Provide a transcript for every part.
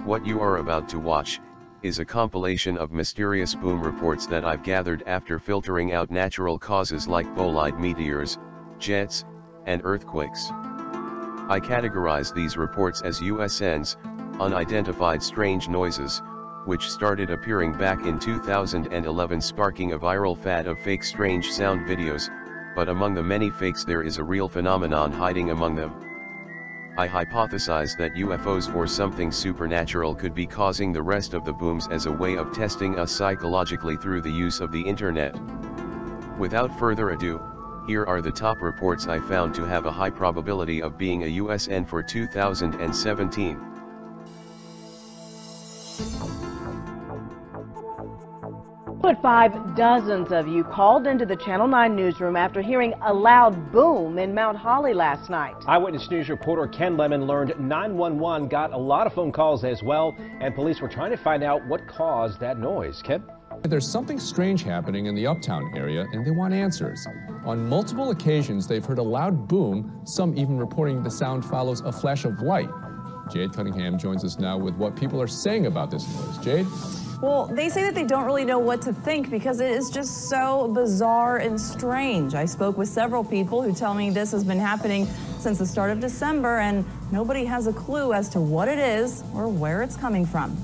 What you are about to watch is a compilation of mysterious boom reports that I've gathered after filtering out natural causes like bolide meteors, jets, and earthquakes. I categorize these reports as USNs, unidentified strange noises, which started appearing back in 2011, sparking a viral fad of fake strange sound videos, but among the many fakes there is a real phenomenon hiding among them. I hypothesize that UFOs or something supernatural could be causing the rest of the booms as a way of testing us psychologically through the use of the internet. Without further ado, here are the top reports I found to have a high probability of being a USN for 2017. Put 5 dozens of you called into the Channel 9 newsroom after hearing a loud boom in Mount Holly last night. Eyewitness News reporter Ken Lemon learned 911 got a lot of phone calls as well, and police were trying to find out what caused that noise. Ken? There's something strange happening in the Uptown area, and they want answers. On multiple occasions, they've heard a loud boom, some even reporting the sound follows a flash of light. Jade Cunningham joins us now with what people are saying about this noise. Jade? Well, they say that they don't really know what to think because it is just so bizarre and strange. I spoke with several people who tell me this has been happening since the start of December, and nobody has a clue as to what it is or where it's coming from.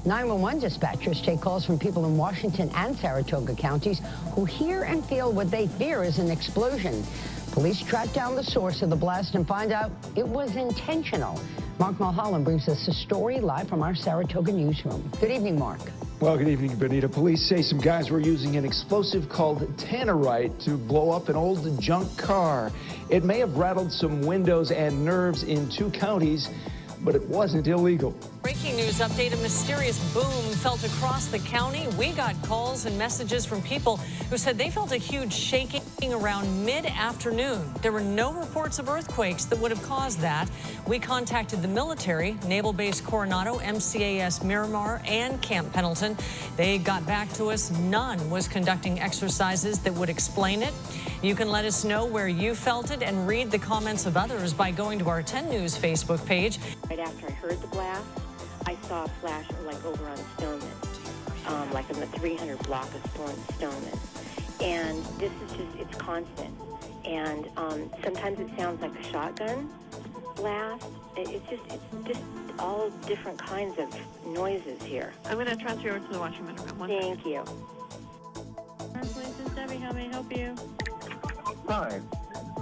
911 dispatchers take calls from people in Washington and Saratoga counties who hear and feel what they fear is an explosion. Police track down the source of the blast and find out it was intentional. Mark Mulholland brings us a story live from our Saratoga newsroom. Good evening, Mark. Well, good evening, Benita. Police say some guys were using an explosive called tannerite to blow up an old junk car. It may have rattled some windows and nerves in 2 counties, but it wasn't illegal. Breaking news update, a mysterious boom felt across the county. We got calls and messages from people who said they felt a huge shaking around mid-afternoon. There were no reports of earthquakes that would have caused that. We contacted the military, Naval Base Coronado, MCAS Miramar, and Camp Pendleton. They got back to us. None was conducting exercises that would explain it. You can let us know where you felt it and read the comments of others by going to our 10 News Facebook page. Right after I heard the blast, I saw a flash like over on Stoneman, like in the 300 block of Stoneman. And this is just, it's constant. And sometimes it sounds like a shotgun blast. It's just all different kinds of noises here. I'm going to transfer you over to the Washington room. Thank you. This is Debbie. How may I help you? Hi.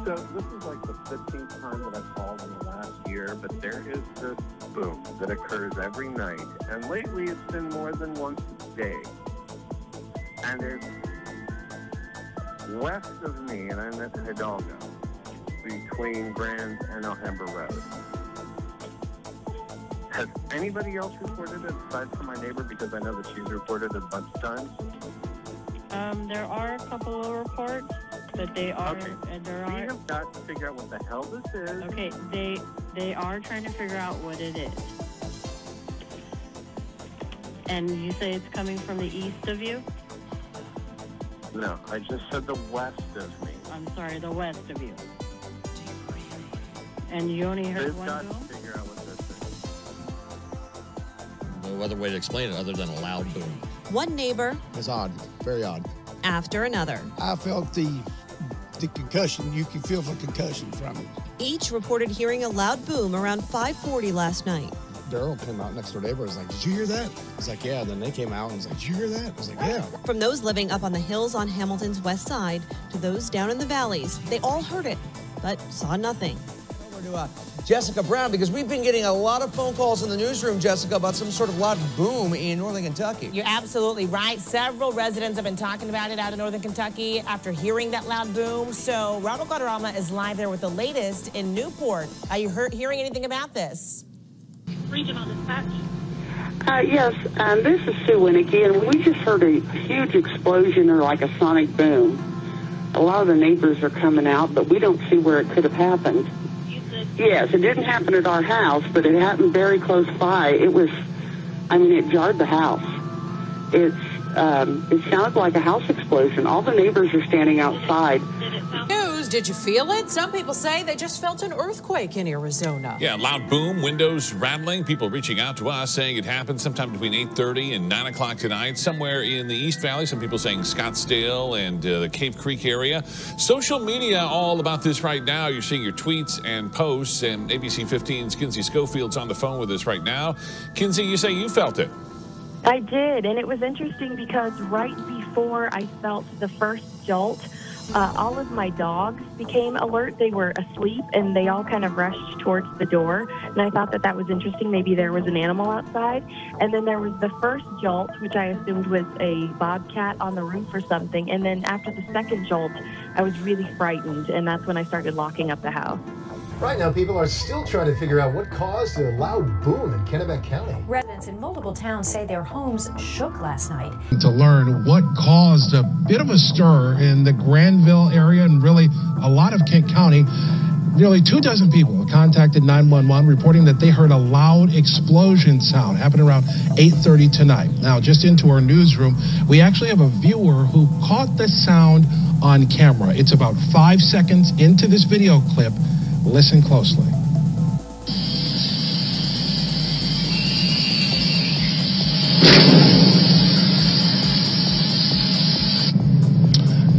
So this is like the 15th time that I've called in the last year, but there is this boom that occurs every night, and lately it's been more than once a day. And it's west of me, and I'm at Hidalgo, between Grand and Alhambra Road. Has anybody else reported it aside from my neighbor? Because I know that she's reported it a bunch of times. There are a couple of reports, but they are, okay. We have got to figure out what the hell this is. Okay, they are trying to figure out what it is. And you say it's coming from the east of you? No, I just said the west of me. I'm sorry, the west of you. And you only heard They've one got boom? to figure out what this is. No other way to explain it other than a loud boom. One neighbor. It's odd, very odd. After another. I felt the concussion. You can feel the concussion from it. Each reported hearing a loud boom around 5:40 last night. Daryl came out next door neighbor and was like, "Did you hear that?" I was like, "Yeah." Then they came out and was like, "Did you hear that?" I was like, "Yeah." From those living up on the hills on Hamilton's west side to those down in the valleys, they all heard it, but saw nothing. Over to Jessica Brown, because we've been getting a lot of phone calls in the newsroom, Jessica, about some sort of loud boom in northern Kentucky. You're absolutely right. Several residents have been talking about it out in northern Kentucky after hearing that loud boom. So Ronald Guadarrama is live there with the latest in Newport. Are you hearing anything about this? Regional dispatch. Yes, this is Sue Winnicky, and we just heard a huge explosion or like a sonic boom. A lot of the neighbors are coming out, but we don't see where it could have happened. Yes, it didn't happen at our house, but it happened very close by. It was, I mean, it jarred the house. It's it sounded like a house explosion. All the neighbors are standing outside. News, did you feel it? Some people say they just felt an earthquake in Arizona. Yeah, loud boom, windows rattling, people reaching out to us saying it happened sometime between 8:30 and 9 o'clock tonight, somewhere in the East Valley. Some people saying Scottsdale and the Cave Creek area. Social media all about this right now. You're seeing your tweets and posts, and ABC 15's Kinsey Schofield's on the phone with us right now. Kinsey, you say you felt it. I did, and it was interesting because right before I felt the first jolt, all of my dogs became alert. They were asleep, and they all kind of rushed towards the door, and I thought that that was interesting. Maybe there was an animal outside. And then there was the first jolt, which I assumed was a bobcat on the roof or something, and then after the second jolt, I was really frightened, and that's when I started locking up the house. Right now, people are still trying to figure out what caused a loud boom in Kennebec County. Residents in multiple towns say their homes shook last night. To learn what caused a bit of a stir in the Granville area and really a lot of Kent County. Nearly 24 people contacted 911 reporting that they heard a loud explosion sound happen around 8:30 tonight. Now, just into our newsroom, we actually have a viewer who caught the sound on camera. It's about 5 seconds into this video clip. Listen closely.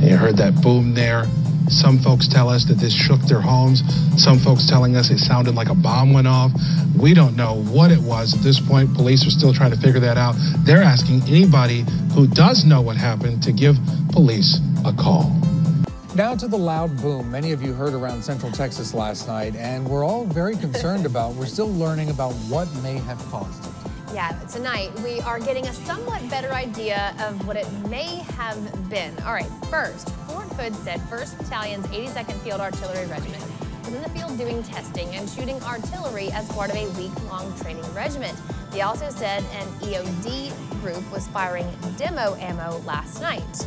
You heard that boom there. Some folks tell us that this shook their homes. Some folks telling us it sounded like a bomb went off. We don't know what it was at this point. Police are still trying to figure that out. They're asking anybody who does know what happened to give police a call. Now to the loud boom many of you heard around Central Texas last night, and we're all very concerned about. We're still learning about what may have caused it. Yeah, tonight we are getting a somewhat better idea of what it may have been. All right, first, Fort Hood said 1st Battalion's 82nd Field Artillery Regiment was in the field doing testing and shooting artillery as part of a week-long training regiment. They also said an EOD group was firing demo ammo last night.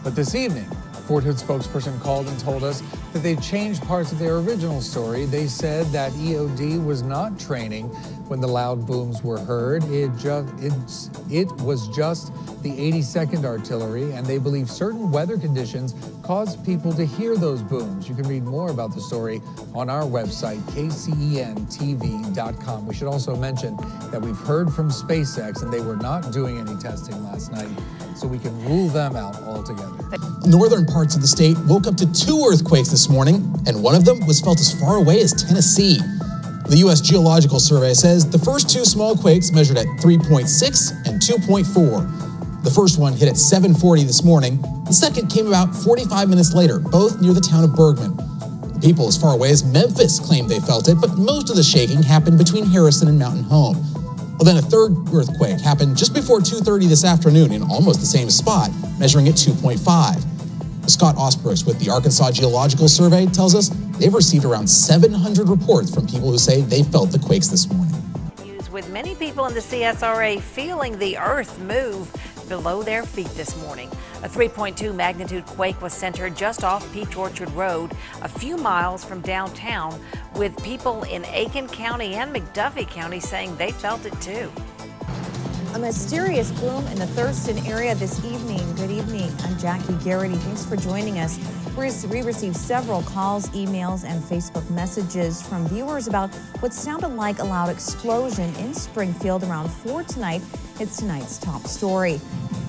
But this evening, Fort Hood spokesperson called and told us that they changed parts of their original story. They said that EOD was not training when the loud booms were heard. It was just the 82nd Artillery, and they believe certain weather conditions caused people to hear those booms. You can read more about the story on our website, kcentv.com. We should also mention that we've heard from SpaceX, and they were not doing any testing last night, so we can rule them out altogether. Northern parts of the state woke up to 2 earthquakes this morning, and one of them was felt as far away as Tennessee. The U.S. Geological Survey says the first 2 small quakes measured at 3.6 and 2.4. The first one hit at 7:40 this morning. The second came about 45 minutes later, both near the town of Bergman. People as far away as Memphis claimed they felt it, but most of the shaking happened between Harrison and Mountain Home. Well, then a third earthquake happened just before 2:30 this afternoon in almost the same spot, measuring at 2.5. Scott Osbrooks with the Arkansas Geological Survey tells us they've received around 700 reports from people who say they felt the quakes this morning. With many people in the CSRA feeling the earth move below their feet this morning. A 3.2 magnitude quake was centered just off Peach Orchard Road, a few miles from downtown, with people in Aiken County and McDuffie County saying they felt it too. A mysterious boom in the Thurston area this evening. Good evening. I'm Jackie Garrity. Thanks for joining us. We received several calls, emails, and Facebook messages from viewers about what sounded like a loud explosion in Springfield around 4 tonight. It's tonight's top story.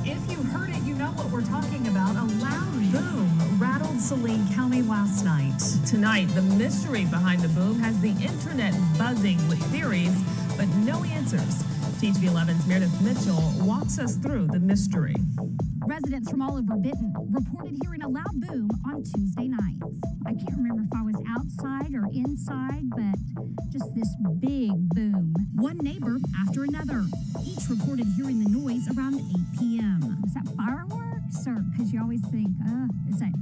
If you heard it, you know what we're talking about. A loud boom rattled Saline County last night. Tonight, the mystery behind the boom has the internet buzzing with theories, but no answers. THV 11's Meredith Mitchell walks us through the mystery. Residents from all over Benton reported hearing a loud boom on Tuesday nights. I can't remember if I was outside or inside, but just this big boom. One neighbor after another. Each reported hearing the noise around 8 p.m. Was that fireworks? Or, because you always think, is that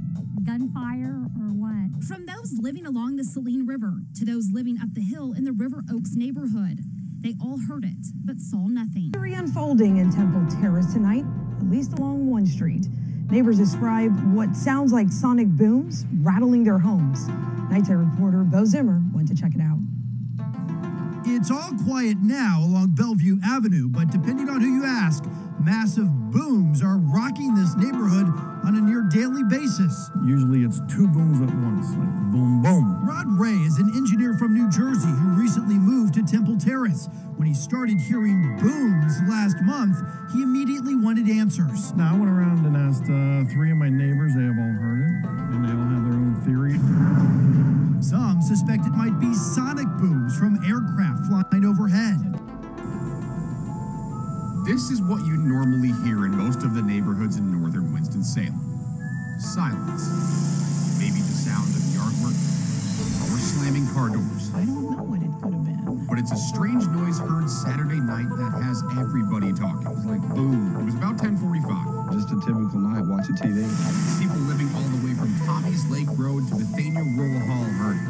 gunfire or what? From those living along the Saline River to those living up the hill in the River Oaks neighborhood. They all heard it, but saw nothing. Unfolding in Temple Terrace tonight, at least along 1 street. Neighbors describe what sounds like sonic booms rattling their homes. Nighttime reporter Bo Zimmer went to check it out. It's all quiet now along Bellevue Avenue, but depending on who you ask, Massive booms are rocking this neighborhood on a near daily basis. Usually it's two booms at once, like boom, boom. Rod Ray is an engineer from New Jersey who recently moved to Temple Terrace. When he started hearing booms last month, he immediately wanted answers. Now, I went around and asked 3 of my neighbors. They have all heard it, and they all have their own theories. Some suspect it might be sonic booms from aircraft flying overhead. This is what you normally hear in most of the neighborhoods in northern Winston-Salem. Silence. Maybe the sound of yard work or slamming car doors. I don't know what it could have been. But it's a strange noise heard Saturday night that has everybody talking. It was like boom. It was about 10:45. Just a typical night watching TV. People living all the way from Tommy's Lake Road to Bethania Rural Hall heard it.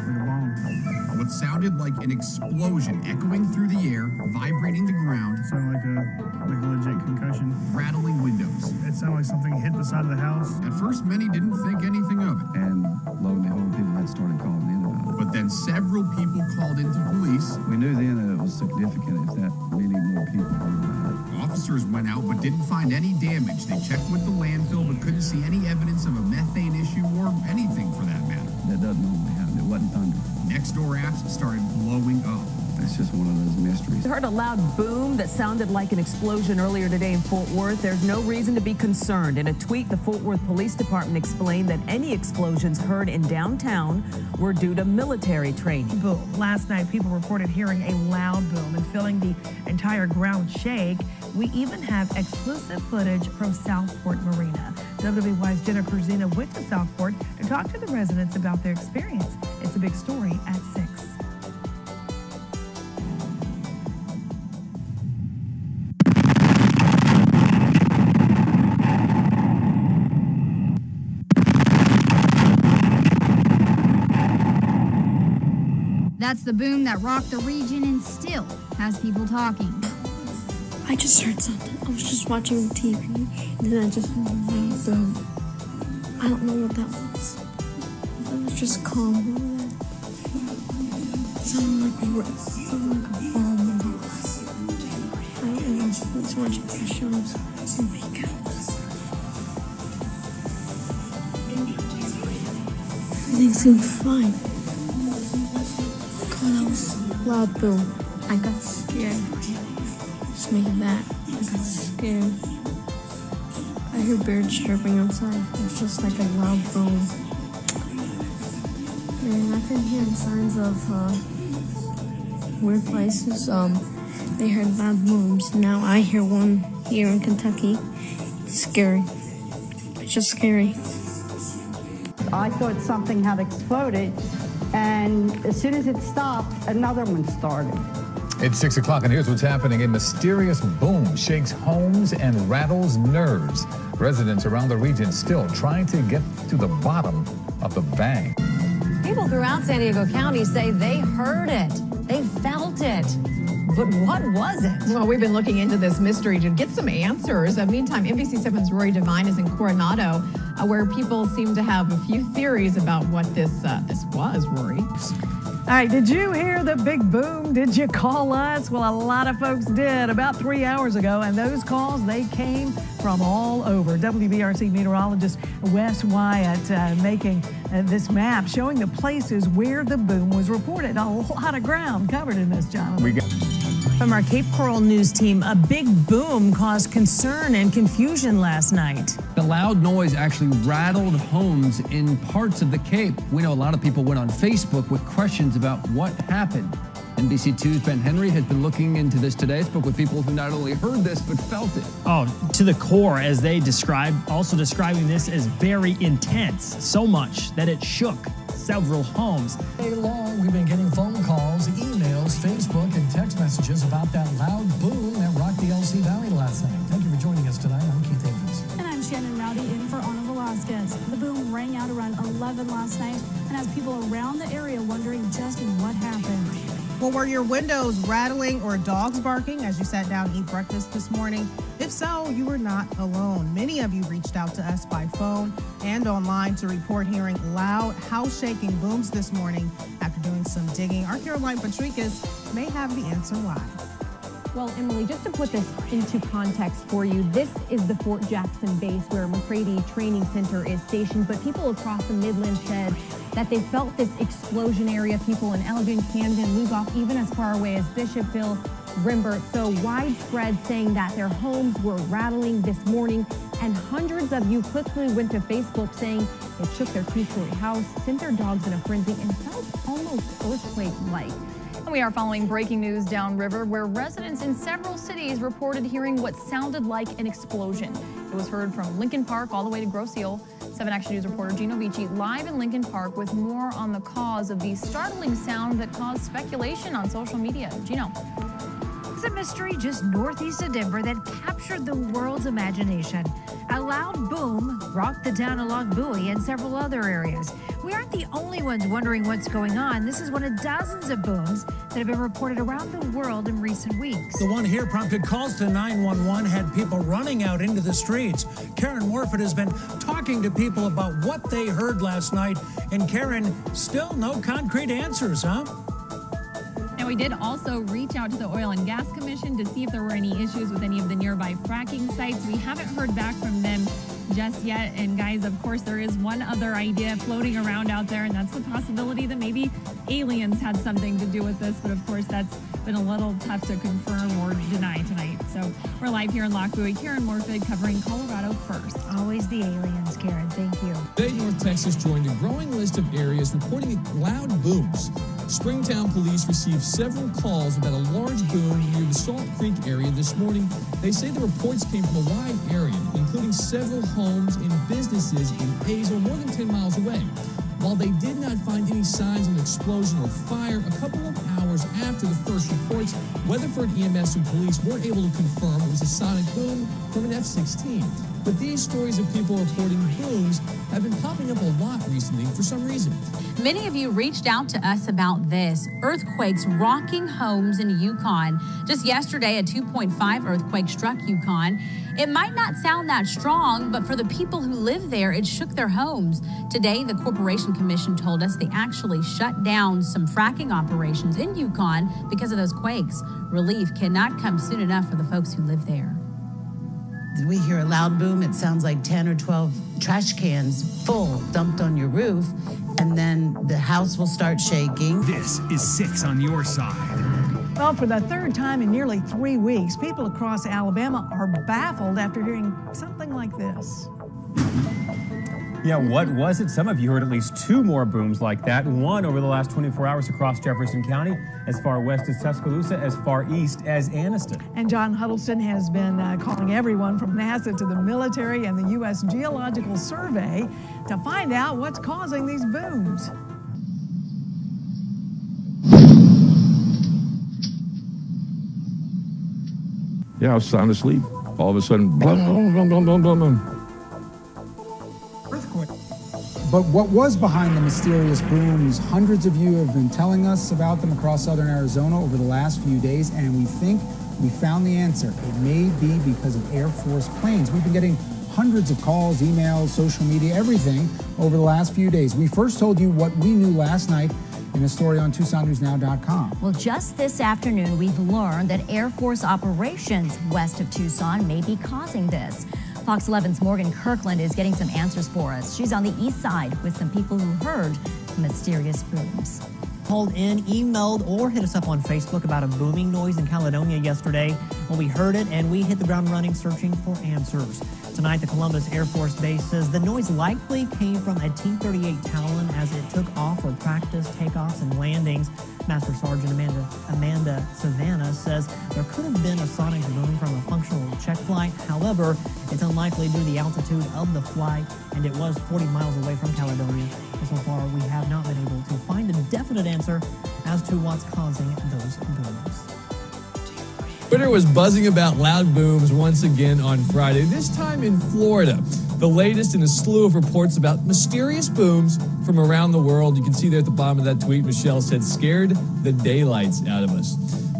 What sounded like an explosion echoing through the air, vibrating the ground. It sounded like a legit concussion. Rattling windows. It sounded like something hit the side of the house. At first, many didn't think anything of it. And lo and behold, people had started calling in about it. But then several people called into police. We knew then that it was significant if that many more people heard about it. Officers went out but didn't find any damage. They checked with the landfill but couldn't see any evidence of a methane issue or anything for that matter. That doesn't normally happen. It wasn't thunder. Next door apps started blowing up. It's just one of those mysteries. We heard a loud boom that sounded like an explosion earlier today in Fort Worth. There's no reason to be concerned. In a tweet, the Fort Worth Police Department explained that any explosions heard in downtown were due to military training. Boom. Last night, people reported hearing a loud boom and feeling the entire ground shake. We even have exclusive footage from Southport Marina. WWY's Jenna Cruzina went to Southport to talk to the residents about their experience. It's a big story at 6. That's the boom that rocked the region and still has people talking. I just heard something. I was just watching TV, and then I just heard a loud boom. I don't know what that was. It was just calm. It sounded like a bomb. I don't know. I was watching the shows. Oh my God. Everything seemed fine. God, that was a loud boom. I got scared. Just making that. I got scared. I hear birds chirping outside. It's just like a loud boom. And I've been hearing signs of weird places. They heard loud booms. Now I hear one here in Kentucky. It's scary. It's just scary. I thought something had exploded, and as soon as it stopped, another one started. It's 6 o'clock, and here's what's happening. A mysterious boom shakes homes and rattles nerves. Residents around the region still trying to get to the bottom of the bang. People throughout San Diego County say they heard it. They felt it. But what was it? Well, we've been looking into this mystery to get some answers. Meantime, NBC7's Rory Devine is in Coronado, where people seem to have a few theories about what this was, Rory. All right, did you hear the big boom? Did you call us? Well, a lot of folks did about 3 hours ago, and those calls, they came from all over. WBRC meteorologist Wes Wyatt making this map showing the places where the boom was reported. A lot of ground covered in this, Jonathan. From our Cape Coral News team, a big boom caused concern and confusion last night. The loud noise actually rattled homes in parts of the Cape. We know a lot of people went on Facebook with questions about what happened. NBC2's Ben Henry has been looking into this today, spoke with people who not only heard this, but felt it. Oh, to the core, as they describe, also describing this as very intense, so much that it shook several homes. All day long, we've been getting phone calls, emails, Facebook, and text messages about that loud boom that rocked the LC Valley last night. Thank you for joining us tonight. I'm Keith Havens. And I'm Shannon Rowdy in for Ana Velasquez. The boom rang out around 11 last night and has people around the area wondering just what happened. Well, were your windows rattling or dogs barking as you sat down to eat breakfast this morning? If so, you were not alone. Many of you reached out to us by phone and online to report hearing loud, house-shaking booms this morning. After doing some digging, our Caroline Patricas may have the answer why. Well, Emily, just to put this into context for you, this is the Fort Jackson base where McCready Training Center is stationed, but people across the Midlands said that they felt this explosion area. People in Elgin, Camden, Lugoff, even as far away as Bishopville, Rimbert. So widespread saying that their homes were rattling this morning, and hundreds of you quickly went to Facebook saying it shook their two-story house, sent their dogs in a frenzy, and felt almost earthquake-like. We are following breaking news downriver where residents in several cities reported hearing what sounded like an explosion. It was heard from Lincoln Park all the way to Grosse Ile. 7 Action News reporter Gino Vici live in Lincoln Park with more on the cause of the startling sound that caused speculation on social media. Gino. It's a mystery just northeast of Denver that captured the world's imagination. A loud boom rocked the town along Bowie and several other areas. We aren't the only ones wondering what's going on. This is one of dozens of booms that have been reported around the world in recent weeks. The one here prompted calls to 911, had people running out into the streets. Karen Morfitt has been talking to people about what they heard last night. And Karen, still no concrete answers, huh? Now, we did also reach out to the Oil and Gas Commission to see if there were any issues with any of the nearby fracking sites. We haven't heard back from them just yet. And guys, of course, there is one other idea floating around out there, and that's the possibility that maybe aliens had something to do with this. But of course, that's been a little tough to confirm or deny tonight. So we're live here in Lock Bowie. Karen Morfitt covering Colorado First. Always the aliens, Karen. Thank you. Today, North Texas joined a growing list of areas reporting loud booms. Springtown police received several calls about a large boom near the Salt Creek area this morning. They say the reports came from a wide area, including several homes and businesses in Hazel, more than 10 miles away. While they did not find any signs of an explosion or fire, a couple of hours after the first reports, Weatherford EMS and police weren't able to confirm it was a sonic boom from an F-16. But these stories of people reporting booms have been popping up a lot recently for some reason. Many of you reached out to us about this. Earthquakes rocking homes in Yukon. Just yesterday, a 2.5 earthquake struck Yukon. It might not sound that strong, but for the people who live there, it shook their homes. Today, the Corporation Commission told us they actually shut down some fracking operations in Yukon because of those quakes. Relief cannot come soon enough for the folks who live there. Did we hear a loud boom? It sounds like 10 or 12 trash cans full dumped on your roof, and then the house will start shaking. This is 6 on your side. Well, for the third time in nearly 3 weeks, people across Alabama are baffled after hearing something like this. Yeah, what was it? Some of you heard at least 2 more booms like that. One over the last 24 hours across Jefferson County, as far west as Tuscaloosa, as far east as Anniston. And John Huddleston has been calling everyone from NASA to the military and the U.S. Geological Survey to find out what's causing these booms. Yeah, I was sound asleep. All of a sudden, blum, blum, blum, blum, blum, blum, blum. But what was behind the mysterious booms? Hundreds of you have been telling us about them across southern Arizona over the last few days, and we think we found the answer. It may be because of Air Force planes. We've been getting hundreds of calls, emails, social media, everything over the last few days. We first told you what we knew last night in a story on TucsonNewsNow.com. Well, just this afternoon, we've learned that Air Force operations west of Tucson may be causing this. Fox 11's Morgan Kirkland is getting some answers for us. She's on the east side with some people who heard the mysterious booms. Called in, emailed, or hit us up on Facebook about a booming noise in Caledonia yesterday. Well, we heard it and we hit the ground running searching for answers. Tonight, the Columbus Air Force Base says the noise likely came from a T-38 Talon as it took off for practice takeoffs and landings. Master Sergeant Amanda Savannah says there could have been a sonic boom from a functional check flight. However, it's unlikely due to the altitude of the flight, and it was 40 miles away from Caledonia. And so far, we have not been able to find a definite answer as to what's causing those booms. Twitter was buzzing about loud booms once again on Friday, this time in Florida. The latest in a slew of reports about mysterious booms from around the world. You can see there at the bottom of that tweet, Michelle said, scared the daylights out of us.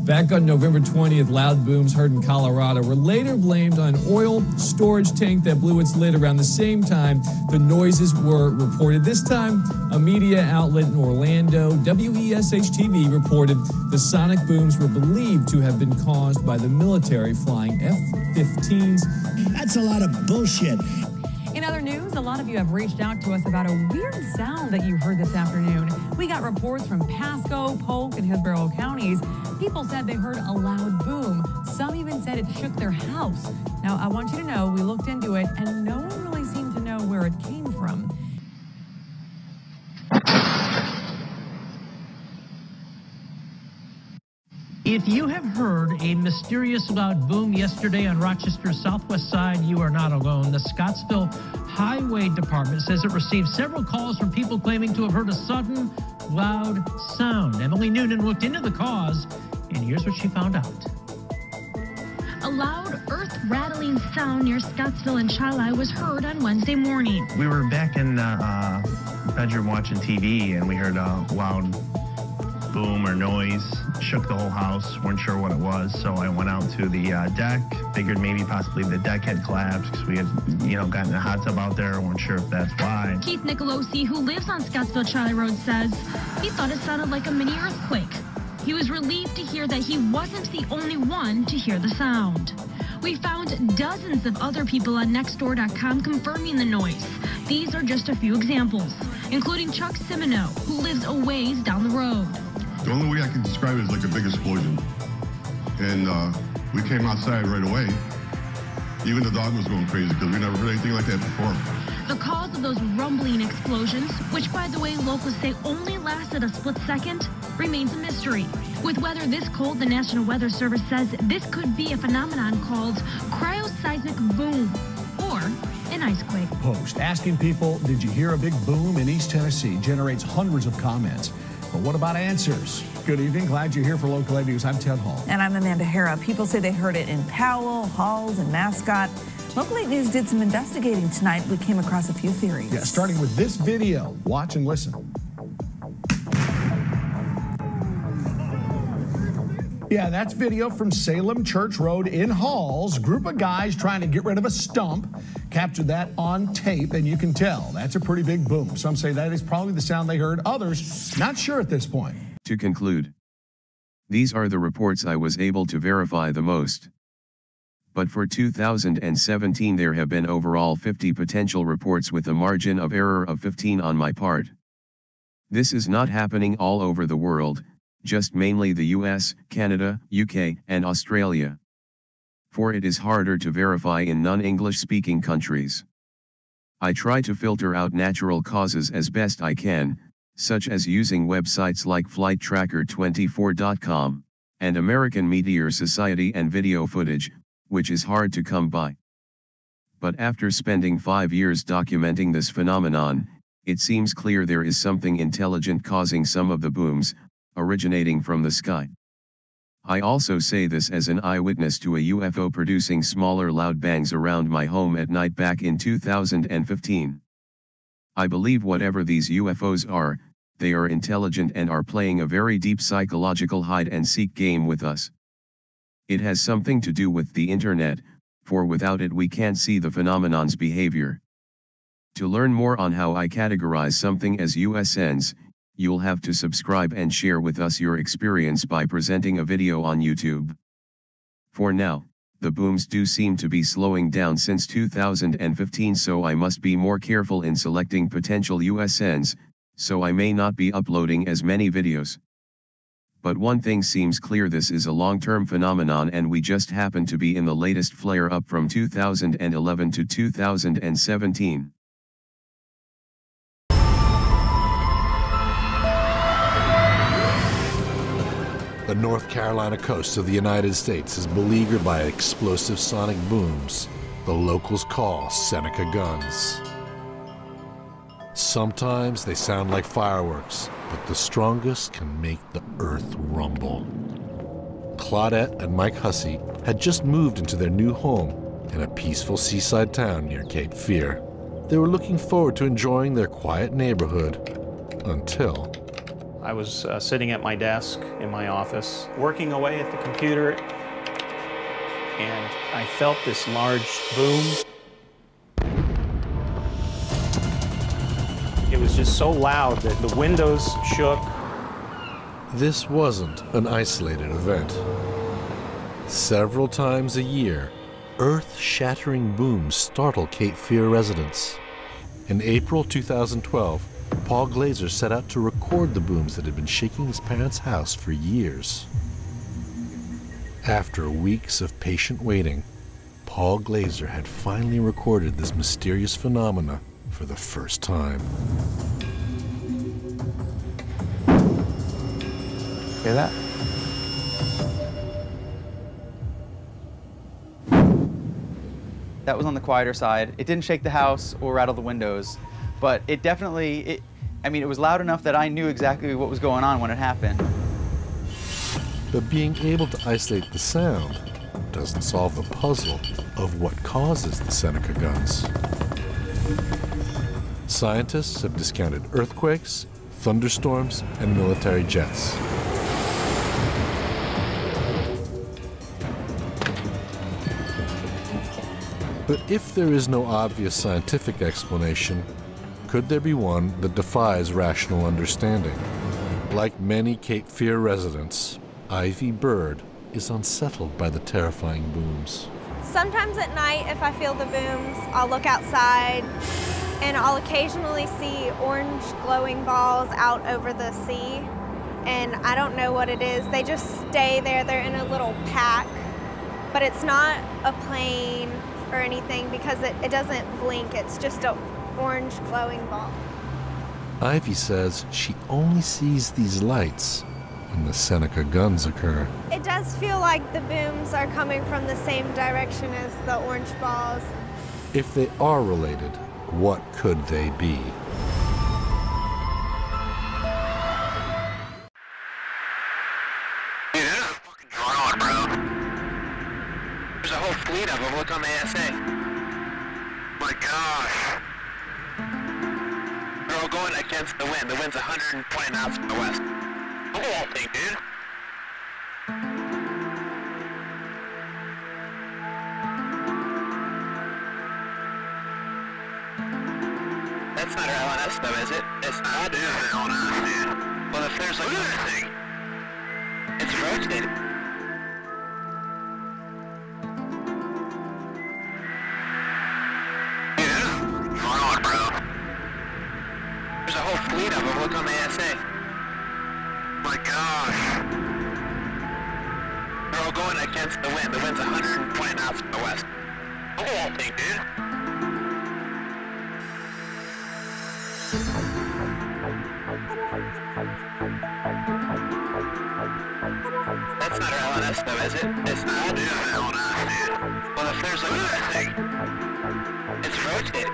Back on November 20th, loud booms heard in Colorado were later blamed on an oil storage tank that blew its lid around the same time the noises were reported. This time, a media outlet in Orlando, WESH-TV, reported the sonic booms were believed to have been caused by the military flying F-15s. That's a lot of bullshit. In other news, a lot of you have reached out to us about a weird sound that you heard this afternoon. We got reports from Pasco, Polk, and Hillsborough counties. People said they heard a loud boom. Some even said it shook their house. Now, I want you to know we looked into it, and no one really seemed to know where it came from. If you have heard a mysterious loud boom yesterday on Rochester's southwest side, you are not alone. The Scottsville Highway Department says it received several calls from people claiming to have heard a sudden, loud sound. Emily Noonan looked into the cause, and here's what she found out. A loud earth-rattling sound near Scottsville and Shiloh was heard on Wednesday morning. We were back in the bedroom watching TV, and we heard a loud boom or noise. Shook the whole house, weren't sure what it was, so I went out to the deck, figured maybe possibly the deck had collapsed because we had, gotten a hot tub out there, weren't sure if that's why. Keith Nicolosi, who lives on Scottsville Charlie Road, says he thought it sounded like a mini earthquake. He was relieved to hear that he wasn't the only one to hear the sound. We found dozens of other people on Nextdoor.com confirming the noise. These are just a few examples, including Chuck Simino, who lives a ways down the road. The only way I can describe it is like a big explosion. And we came outside right away. Even the dog was going crazy because we never heard anything like that before. The cause of those rumbling explosions, which by the way locals say only lasted a split second, remains a mystery. With weather this cold, the National Weather Service says this could be a phenomenon called cryoseismic boom or an icequake. Post asking people, did you hear a big boom in East Tennessee? Generates hundreds of comments. But what about answers? Good evening. Glad you're here for Local 8 News. I'm Ted Hall. And I'm Amanda Hara. People say they heard it in Powell, Halls, and Mascot. Local 8 News did some investigating tonight. We came across a few theories. Yeah, starting with this video. Watch and listen. Yeah, that's video from Salem Church Road in Halls. Group of guys trying to get rid of a stump. Captured that on tape, and you can tell that's a pretty big boom. Some say that is probably the sound they heard. Others, not sure at this point. To conclude, these are the reports I was able to verify the most. But for 2017 there have been overall 50 potential reports with a margin of error of 15 on my part. This is not happening all over the world, just mainly the US, Canada, UK, and Australia. For it is harder to verify in non-English speaking countries. I try to filter out natural causes as best I can, such as using websites like FlightTracker24.com, and American Meteor Society and video footage, which is hard to come by. But after spending 5 years documenting this phenomenon, it seems clear there is something intelligent causing some of the booms, originating from the sky. I also say this as an eyewitness to a UFO producing smaller loud bangs around my home at night back in 2015. I believe whatever these UFOs are, they are intelligent and are playing a very deep psychological hide-and-seek game with us. It has something to do with the internet, for without it we can't see the phenomenon's behavior. To learn more on how I categorize something as USNs, you'll have to subscribe and share with us your experience by presenting a video on YouTube. For now, the booms do seem to be slowing down since 2015, so I must be more careful in selecting potential USNs, so I may not be uploading as many videos. But one thing seems clear, this is a long-term phenomenon and we just happen to be in the latest flare-up from 2011 to 2017. The North Carolina coast of the United States is beleaguered by explosive sonic booms the locals call Seneca guns. Sometimes they sound like fireworks, but the strongest can make the earth rumble. Claudette and Mike Hussey had just moved into their new home in a peaceful seaside town near Cape Fear. They were looking forward to enjoying their quiet neighborhood until I was sitting at my desk in my office, working away at the computer, and I felt this large boom. It was just so loud that the windows shook. This wasn't an isolated event. Several times a year, earth-shattering booms startle Cape Fear residents. In April 2012, Paul Glazer set out to record the booms that had been shaking his parents' house for years. After weeks of patient waiting, Paul Glazer had finally recorded this mysterious phenomena for the first time. Hear that? That was on the quieter side. It didn't shake the house or rattle the windows, but it definitely, it was loud enough that I knew exactly what was going on when it happened. But being able to isolate the sound doesn't solve the puzzle of what causes the Seneca guns. Scientists have discounted earthquakes, thunderstorms, and military jets. But if there is no obvious scientific explanation, could there be one that defies rational understanding? Like many Cape Fear residents, Ivy Bird is unsettled by the terrifying booms. Sometimes at night, if I feel the booms, I'll look outside and I'll occasionally see orange glowing balls out over the sea. And I don't know what it is. They just stay there. They're in a little pack. But it's not a plane or anything because it doesn't blink. It's just an orange glowing ball. Ivy says she only sees these lights when the Seneca guns occur. It does feel like the booms are coming from the same direction as the orange balls. If they are related, what could they be? Dude, there's a fucking drone, bro. There's a whole fleet of them. Look on the ASA. My gosh. They're all going against the wind. The wind's 120 knots from the west. Look at that thing, dude. That's not our LNS though, is it? It's not. That is our LNS, dude. Well, if there's like another thing, it's rotated. Dude, there's a fucking drone, bro. There's a whole fleet of them. Look on the ASA. My gosh. They're all going against the wind. The wind's 120 knots from the west. Look at that thing, dude. That's not our LNS though, is it? It's not. That is our LNS, dude. Well, if there's like another thing, it's rotated.